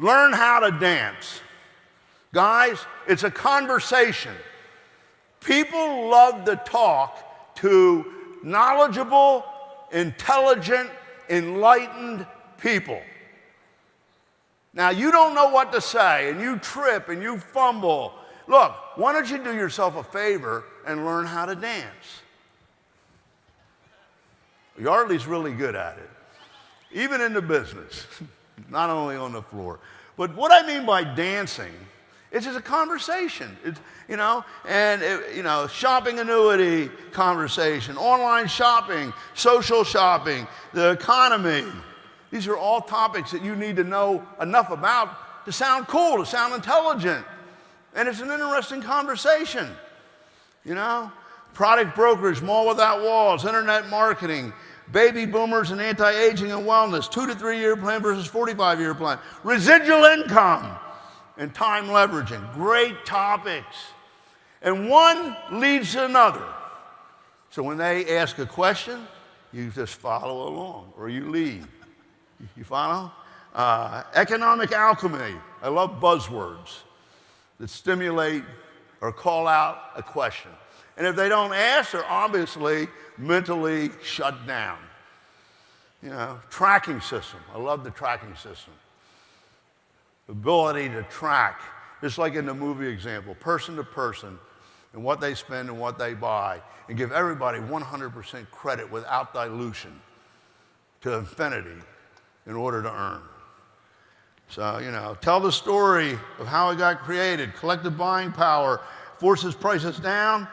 Learn how to dance. Guys, it's a conversation. People love to talk to knowledgeable, intelligent, enlightened people. Now, you don't know what to say, and you trip, and you fumble. Look, why don't you do yourself a favor and learn how to dance? You're at least really good at it, even in the business, not only on the floor. But what I mean by dancing, it's just a conversation. It's, shopping annuity conversation, online shopping, social shopping, the economy. These are all topics that you need to know enough about to sound cool, to sound intelligent. And it's an interesting conversation. Product brokerage, mall without walls, internet marketing, baby boomers and anti-aging and wellness, 2 to 3 year plan versus 45-year plan, residual income, and time leveraging. Great topics. And one leads to another. So when they ask a question, you just follow along or you lead. You follow? Economic alchemy. I love buzzwords that stimulate or call out a question. And if they don't ask, they're obviously mentally shut down. Tracking system. I love the tracking system. Ability to track, just like in the movie example, person to person, and what they spend and what they buy, and give everybody 100% credit without dilution to infinity in order to earn. So, tell the story of how it got created. Collective buying power forces prices down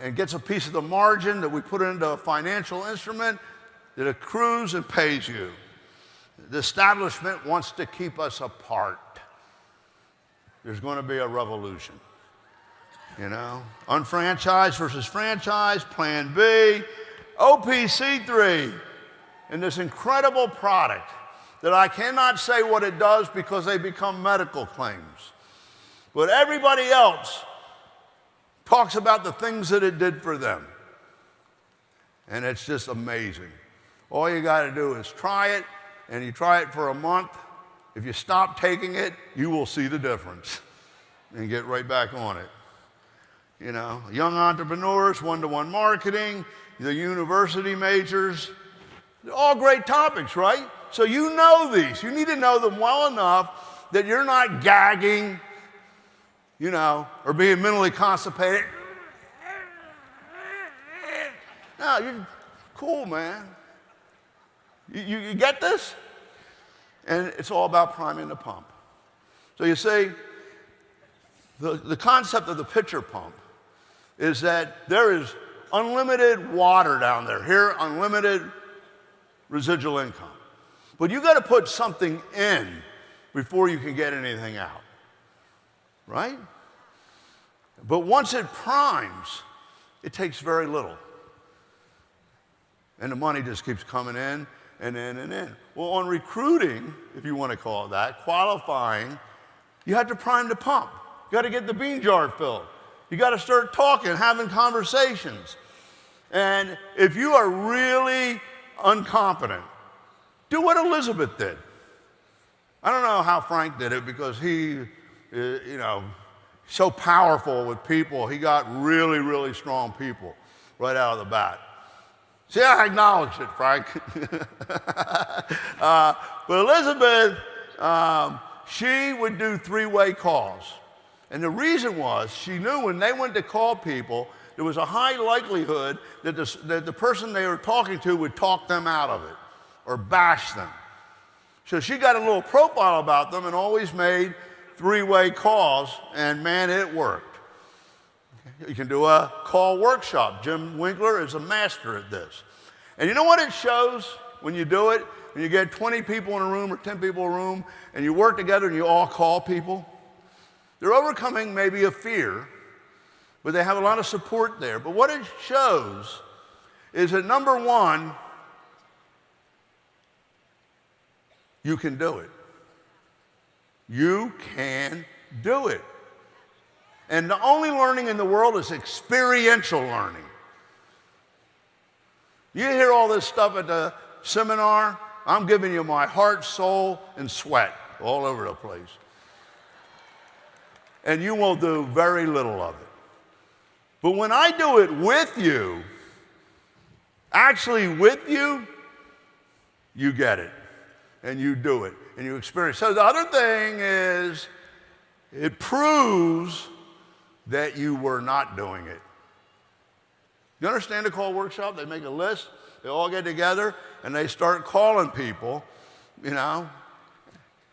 and gets a piece of the margin that we put into a financial instrument that accrues and pays you. The establishment wants to keep us apart. There's going to be a revolution. Unfranchised versus franchise, Plan B, OPC3, and this incredible product that I cannot say what it does because they become medical claims. But everybody else talks about the things that it did for them. And it's just amazing. All you got to do is try it, and you try it for a month. If you stop taking it, you will see the difference and get right back on it. Young entrepreneurs, one-to-one marketing, the university majors, they're all great topics, right? So you know these. You need to know them well enough that you're not gagging, or being mentally constipated. No, you're cool, man. You get this? And it's all about priming the pump. So you see, the concept of the pitcher pump is that there is unlimited water down there. Here, unlimited residual income. But you got to put something in before you can get anything out, right? But once it primes, it takes very little. And the money just keeps coming in and in and in. Well, on recruiting, if you want to call it that, qualifying, you have to prime the pump. You got to get the bean jar filled. You got to start talking, having conversations. And if you are really unconfident, do what Elizabeth did. I don't know how Frank did it because he, so powerful with people. He got really, really strong people right out of the bat. See, I acknowledged it, Frank. But Elizabeth, she would do three-way calls. And the reason was she knew when they went to call people, there was a high likelihood that the person they were talking to would talk them out of it or bash them. So she got a little profile about them and always made three-way calls, and man, it worked. You can do a call workshop. Jim Winkler is a master at this. And you know what it shows when you do it? When you get 20 people in a room or 10 people in a room and you work together and you all call people, they're overcoming maybe a fear, but they have a lot of support there. But what it shows is that, number one, you can do it. You can do it. And the only learning in the world is experiential learning. You hear all this stuff at the seminar? I'm giving you my heart, soul, and sweat all over the place. And you will do very little of it. But when I do it with you, actually with you, you get it. And you do it. And you experience. So the other thing is, it proves that you were not doing it. You understand the call workshop? They make a list. They all get together, and they start calling people, you know,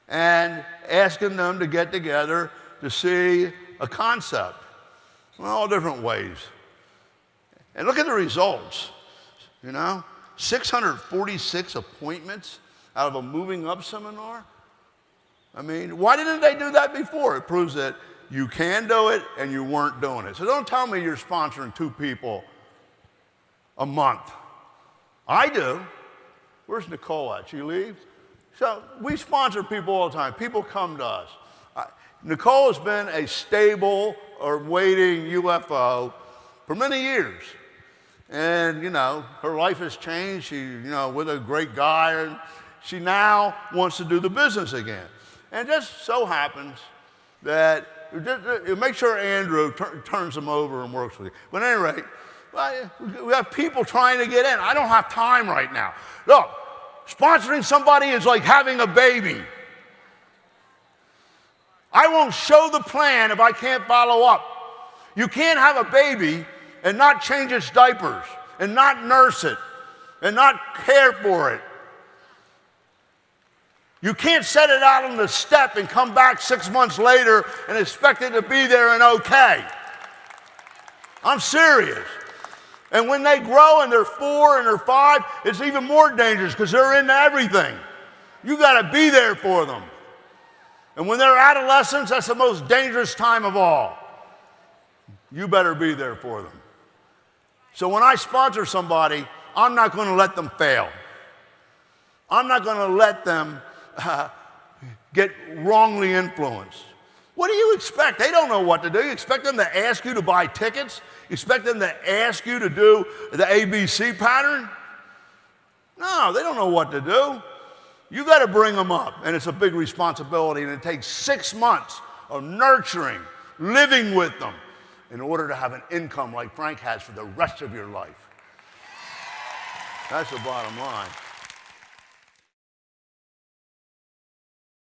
and asking them to get together to see a concept in all different ways. And look at the results, you know, 646 appointments out of a Moving Up seminar. I mean, why didn't they do that before? It proves that you can do it and you weren't doing it. So don't tell me you're sponsoring 2 people a month. I do. Where's Nicole at? She leaves? So we sponsor people all the time. People come to us. Nicole has been a stable or waiting UFO for many years. And, you know, her life has changed. She, you know, with a great guy, and she now wants to do the business again. And it just so happens that, make sure Andrew turns them over and works with you. But at any rate, we have people trying to get in. I don't have time right now. Look, sponsoring somebody is like having a baby. I won't show the plan if I can't follow up. You can't have a baby and not change its diapers, and not nurse it, and not care for it. You can't set it out on the step and come back 6 months later and expect it to be there and okay. I'm serious. And when they grow and they're 4 and they're 5, it's even more dangerous because they're into everything. You got to be there for them. And when they're adolescents, that's the most dangerous time of all. You better be there for them. So when I sponsor somebody, I'm not going to let them fail. I'm not going to let them get wrongly influenced. What do you expect? They don't know what to do. You expect them to ask you to buy tickets? You expect them to ask you to do the ABC pattern? No, they don't know what to do. You got to bring them up, and it's a big responsibility, and it takes 6 months of nurturing, living with them, in order to have an income like Frank has for the rest of your life. That's the bottom line.